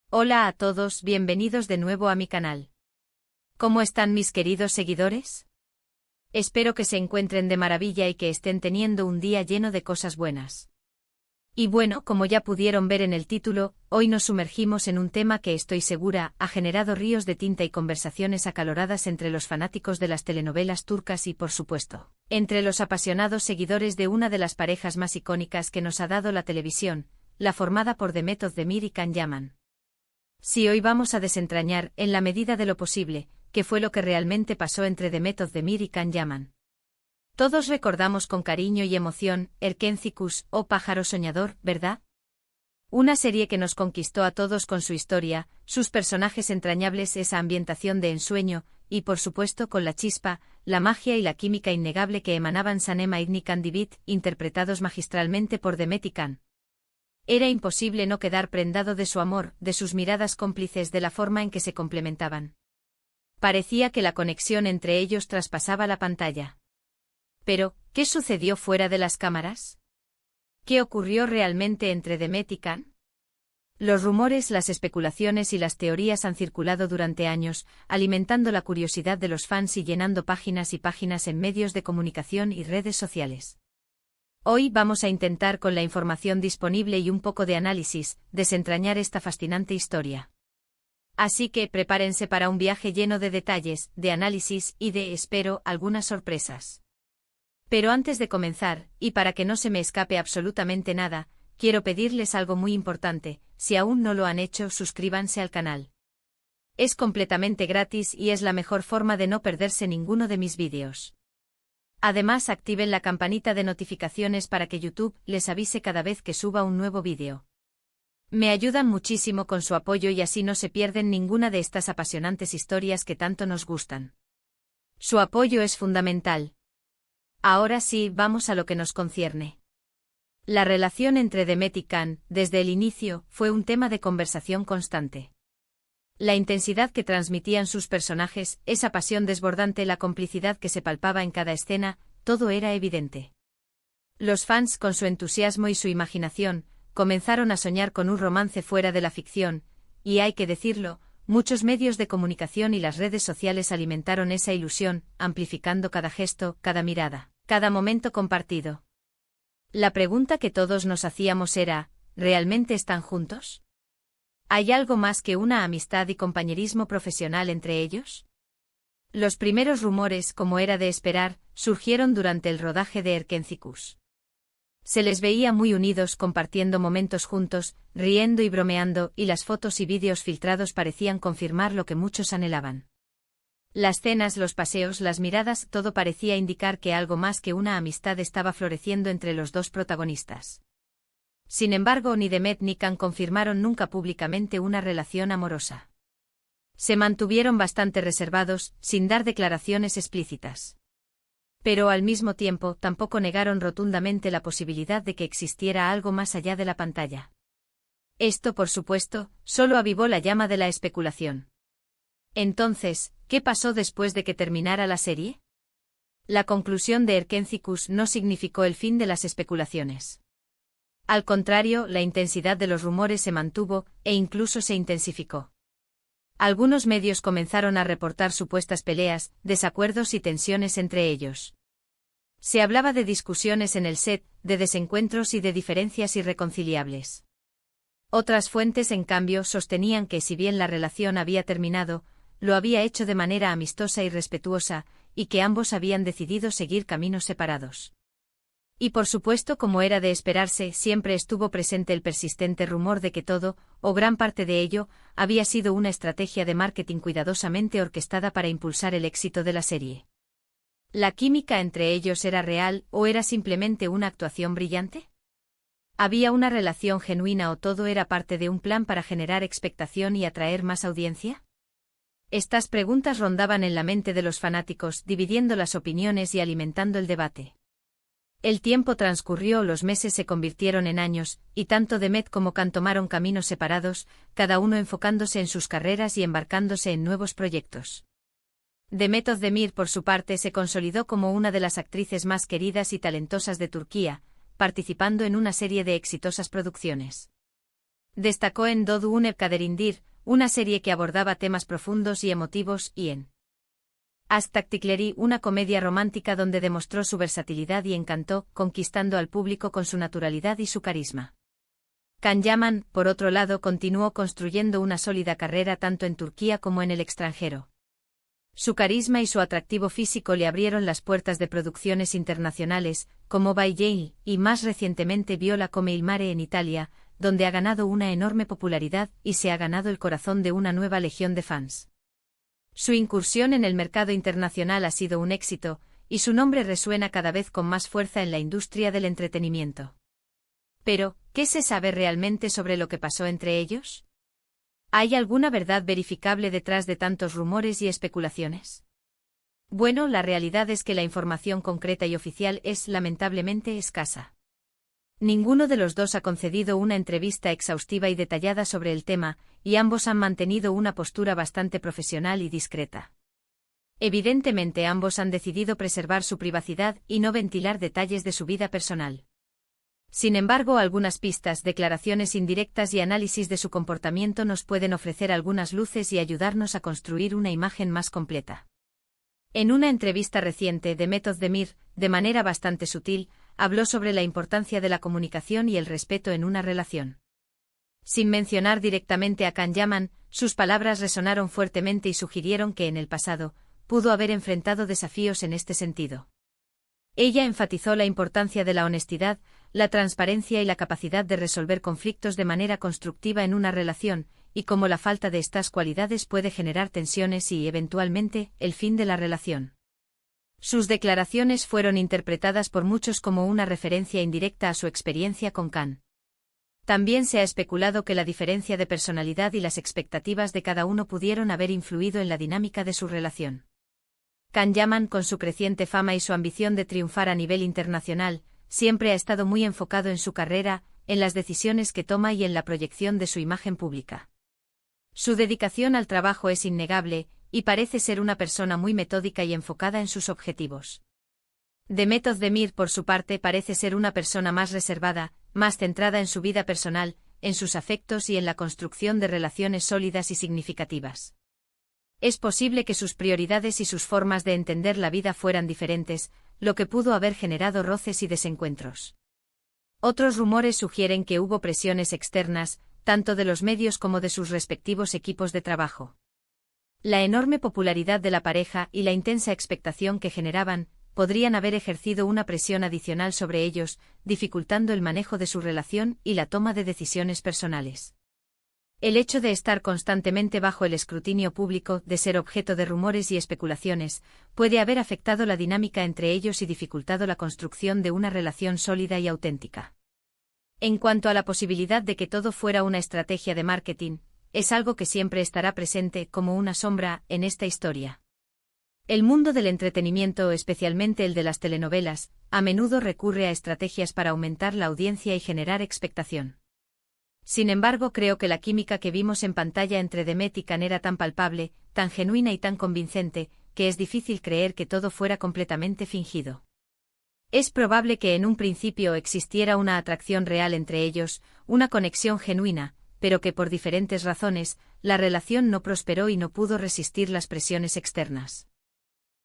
Hola a todos, bienvenidos de nuevo a mi canal. ¿Cómo están mis queridos seguidores? Espero que se encuentren de maravilla y que estén teniendo un día lleno de cosas buenas. Y bueno, como ya pudieron ver en el título, hoy nos sumergimos en un tema que estoy segura ha generado ríos de tinta y conversaciones acaloradas entre los fanáticos de las telenovelas turcas y, por supuesto, entre los apasionados seguidores de una de las parejas más icónicas que nos ha dado la televisión, la formada por Demet Özdemir y Can Yaman. Sí, hoy vamos a desentrañar, en la medida de lo posible, qué fue lo que realmente pasó entre Demet Özdemir y Can Yaman. Todos recordamos con cariño y emoción Erkencikus, oh pájaro soñador, ¿verdad? Una serie que nos conquistó a todos con su historia, sus personajes entrañables, esa ambientación de ensueño, y por supuesto con la chispa, la magia y la química innegable que emanaban Sanem Aydin y Can Divit, interpretados magistralmente por Demet y Can. Era imposible no quedar prendado de su amor, de sus miradas cómplices, de la forma en que se complementaban. Parecía que la conexión entre ellos traspasaba la pantalla. Pero, ¿qué sucedió fuera de las cámaras? ¿Qué ocurrió realmente entre Demet y Can? Los rumores, las especulaciones y las teorías han circulado durante años, alimentando la curiosidad de los fans y llenando páginas y páginas en medios de comunicación y redes sociales. Hoy vamos a intentar, con la información disponible y un poco de análisis, desentrañar esta fascinante historia. Así que prepárense para un viaje lleno de detalles, de análisis y de, espero, algunas sorpresas. Pero antes de comenzar, y para que no se me escape absolutamente nada, quiero pedirles algo muy importante: si aún no lo han hecho, suscríbanse al canal. Es completamente gratis y es la mejor forma de no perderse ninguno de mis vídeos. Además, activen la campanita de notificaciones para que YouTube les avise cada vez que suba un nuevo vídeo. Me ayudan muchísimo con su apoyo y así no se pierden ninguna de estas apasionantes historias que tanto nos gustan. Su apoyo es fundamental. Ahora sí, vamos a lo que nos concierne. La relación entre Demet y Can, desde el inicio, fue un tema de conversación constante. La intensidad que transmitían sus personajes, esa pasión desbordante, la complicidad que se palpaba en cada escena, todo era evidente. Los fans, con su entusiasmo y su imaginación, comenzaron a soñar con un romance fuera de la ficción, y hay que decirlo, muchos medios de comunicación y las redes sociales alimentaron esa ilusión, amplificando cada gesto, cada mirada, cada momento compartido. La pregunta que todos nos hacíamos era: ¿realmente están juntos? ¿Hay algo más que una amistad y compañerismo profesional entre ellos? Los primeros rumores, como era de esperar, surgieron durante el rodaje de Erkencikus. Se les veía muy unidos, compartiendo momentos juntos, riendo y bromeando, y las fotos y vídeos filtrados parecían confirmar lo que muchos anhelaban. Las cenas, los paseos, las miradas, todo parecía indicar que algo más que una amistad estaba floreciendo entre los dos protagonistas. Sin embargo, ni Demet ni Can confirmaron nunca públicamente una relación amorosa. Se mantuvieron bastante reservados, sin dar declaraciones explícitas. Pero al mismo tiempo, tampoco negaron rotundamente la posibilidad de que existiera algo más allá de la pantalla. Esto, por supuesto, solo avivó la llama de la especulación. Entonces, ¿qué pasó después de que terminara la serie? La conclusión de Erkencikus no significó el fin de las especulaciones. Al contrario, la intensidad de los rumores se mantuvo, e incluso se intensificó. Algunos medios comenzaron a reportar supuestas peleas, desacuerdos y tensiones entre ellos. Se hablaba de discusiones en el set, de desencuentros y de diferencias irreconciliables. Otras fuentes, en cambio, sostenían que si bien la relación había terminado, lo había hecho de manera amistosa y respetuosa, y que ambos habían decidido seguir caminos separados. Y por supuesto, como era de esperarse, siempre estuvo presente el persistente rumor de que todo, o gran parte de ello, había sido una estrategia de marketing cuidadosamente orquestada para impulsar el éxito de la serie. ¿La química entre ellos era real o era simplemente una actuación brillante? ¿Había una relación genuina o todo era parte de un plan para generar expectación y atraer más audiencia? Estas preguntas rondaban en la mente de los fanáticos, dividiendo las opiniones y alimentando el debate. El tiempo transcurrió, los meses se convirtieron en años, y tanto Demet como Can tomaron caminos separados, cada uno enfocándose en sus carreras y embarcándose en nuevos proyectos. Demet Özdemir, por su parte, se consolidó como una de las actrices más queridas y talentosas de Turquía, participando en una serie de exitosas producciones. Destacó en Dodu Une Kaderindir, una serie que abordaba temas profundos y emotivos, y en Asktaktikleri, una comedia romántica donde demostró su versatilidad y encantó, conquistando al público con su naturalidad y su carisma. Can Yaman, por otro lado, continuó construyendo una sólida carrera tanto en Turquía como en el extranjero. Su carisma y su atractivo físico le abrieron las puertas de producciones internacionales, como Bay Jail, y más recientemente Viola come il mare en Italia, donde ha ganado una enorme popularidad y se ha ganado el corazón de una nueva legión de fans. Su incursión en el mercado internacional ha sido un éxito, y su nombre resuena cada vez con más fuerza en la industria del entretenimiento. Pero, ¿qué se sabe realmente sobre lo que pasó entre ellos? ¿Hay alguna verdad verificable detrás de tantos rumores y especulaciones? Bueno, la realidad es que la información concreta y oficial es lamentablemente escasa. Ninguno de los dos ha concedido una entrevista exhaustiva y detallada sobre el tema, y ambos han mantenido una postura bastante profesional y discreta. Evidentemente ambos han decidido preservar su privacidad y no ventilar detalles de su vida personal. Sin embargo, algunas pistas, declaraciones indirectas y análisis de su comportamiento nos pueden ofrecer algunas luces y ayudarnos a construir una imagen más completa. En una entrevista reciente, Demet Özdemir, de manera bastante sutil, habló sobre la importancia de la comunicación y el respeto en una relación. Sin mencionar directamente a Can Yaman, sus palabras resonaron fuertemente y sugirieron que en el pasado, pudo haber enfrentado desafíos en este sentido. Ella enfatizó la importancia de la honestidad, la transparencia y la capacidad de resolver conflictos de manera constructiva en una relación, y cómo la falta de estas cualidades puede generar tensiones y, eventualmente, el fin de la relación. Sus declaraciones fueron interpretadas por muchos como una referencia indirecta a su experiencia con Can. También se ha especulado que la diferencia de personalidad y las expectativas de cada uno pudieron haber influido en la dinámica de su relación. Can Yaman, con su creciente fama y su ambición de triunfar a nivel internacional, siempre ha estado muy enfocado en su carrera, en las decisiones que toma y en la proyección de su imagen pública. Su dedicación al trabajo es innegable, y parece ser una persona muy metódica y enfocada en sus objetivos. Demet Özdemir, por su parte, parece ser una persona más reservada, más centrada en su vida personal, en sus afectos y en la construcción de relaciones sólidas y significativas. Es posible que sus prioridades y sus formas de entender la vida fueran diferentes, lo que pudo haber generado roces y desencuentros. Otros rumores sugieren que hubo presiones externas, tanto de los medios como de sus respectivos equipos de trabajo. La enorme popularidad de la pareja y la intensa expectación que generaban podrían haber ejercido una presión adicional sobre ellos, dificultando el manejo de su relación y la toma de decisiones personales. El hecho de estar constantemente bajo el escrutinio público, de ser objeto de rumores y especulaciones, puede haber afectado la dinámica entre ellos y dificultado la construcción de una relación sólida y auténtica. En cuanto a la posibilidad de que todo fuera una estrategia de marketing, es algo que siempre estará presente como una sombra en esta historia. El mundo del entretenimiento, especialmente el de las telenovelas, a menudo recurre a estrategias para aumentar la audiencia y generar expectación. Sin embargo, creo que la química que vimos en pantalla entre Demet y Can era tan palpable, tan genuina y tan convincente, que es difícil creer que todo fuera completamente fingido. Es probable que en un principio existiera una atracción real entre ellos, una conexión genuina, pero que por diferentes razones, la relación no prosperó y no pudo resistir las presiones externas.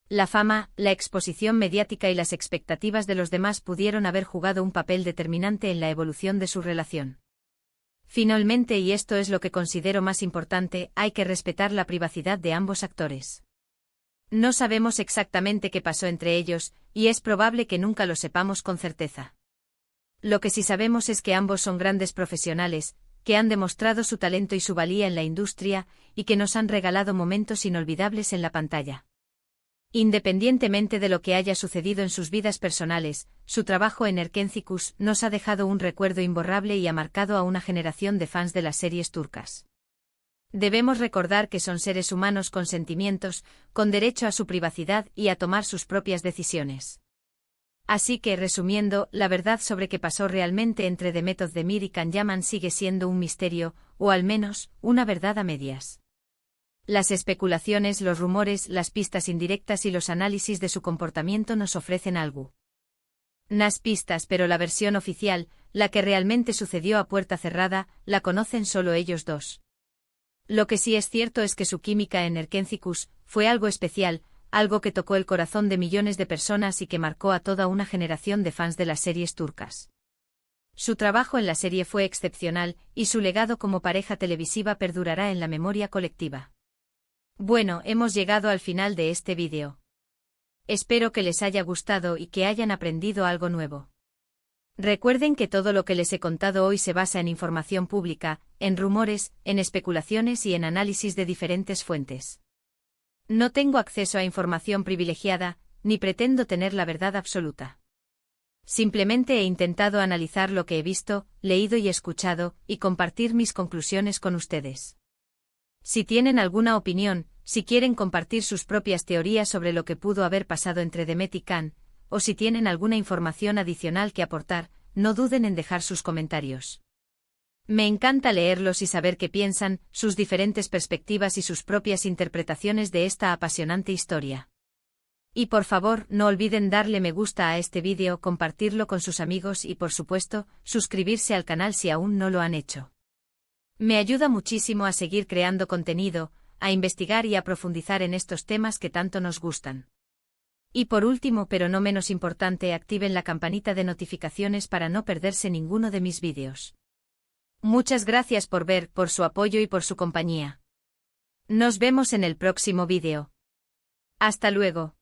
La fama, la exposición mediática y las expectativas de los demás pudieron haber jugado un papel determinante en la evolución de su relación. Finalmente, y esto es lo que considero más importante, hay que respetar la privacidad de ambos actores. No sabemos exactamente qué pasó entre ellos, y es probable que nunca lo sepamos con certeza. Lo que sí sabemos es que ambos son grandes profesionales, que han demostrado su talento y su valía en la industria, y que nos han regalado momentos inolvidables en la pantalla. Independientemente de lo que haya sucedido en sus vidas personales, su trabajo en Erkencikus nos ha dejado un recuerdo imborrable y ha marcado a una generación de fans de las series turcas. Debemos recordar que son seres humanos con sentimientos, con derecho a su privacidad y a tomar sus propias decisiones. Así que, resumiendo, la verdad sobre qué pasó realmente entre Demet Özdemir y Can Yaman sigue siendo un misterio, o al menos, una verdad a medias. Las especulaciones, los rumores, las pistas indirectas y los análisis de su comportamiento nos ofrecen algo. Nas pistas, pero la versión oficial, la que realmente sucedió a puerta cerrada, la conocen solo ellos dos. Lo que sí es cierto es que su química en Erkenci fue algo especial, algo que tocó el corazón de millones de personas y que marcó a toda una generación de fans de las series turcas. Su trabajo en la serie fue excepcional, y su legado como pareja televisiva perdurará en la memoria colectiva. Bueno, hemos llegado al final de este vídeo. Espero que les haya gustado y que hayan aprendido algo nuevo. Recuerden que todo lo que les he contado hoy se basa en información pública, en rumores, en especulaciones y en análisis de diferentes fuentes. No tengo acceso a información privilegiada, ni pretendo tener la verdad absoluta. Simplemente he intentado analizar lo que he visto, leído y escuchado, y compartir mis conclusiones con ustedes. Si tienen alguna opinión, si quieren compartir sus propias teorías sobre lo que pudo haber pasado entre Demet y Can, o si tienen alguna información adicional que aportar, no duden en dejar sus comentarios. Me encanta leerlos y saber qué piensan, sus diferentes perspectivas y sus propias interpretaciones de esta apasionante historia. Y por favor, no olviden darle me gusta a este vídeo, compartirlo con sus amigos y por supuesto, suscribirse al canal si aún no lo han hecho. Me ayuda muchísimo a seguir creando contenido, a investigar y a profundizar en estos temas que tanto nos gustan. Y por último, pero no menos importante, activen la campanita de notificaciones para no perderse ninguno de mis vídeos. Muchas gracias por ver, por su apoyo y por su compañía. Nos vemos en el próximo vídeo. Hasta luego.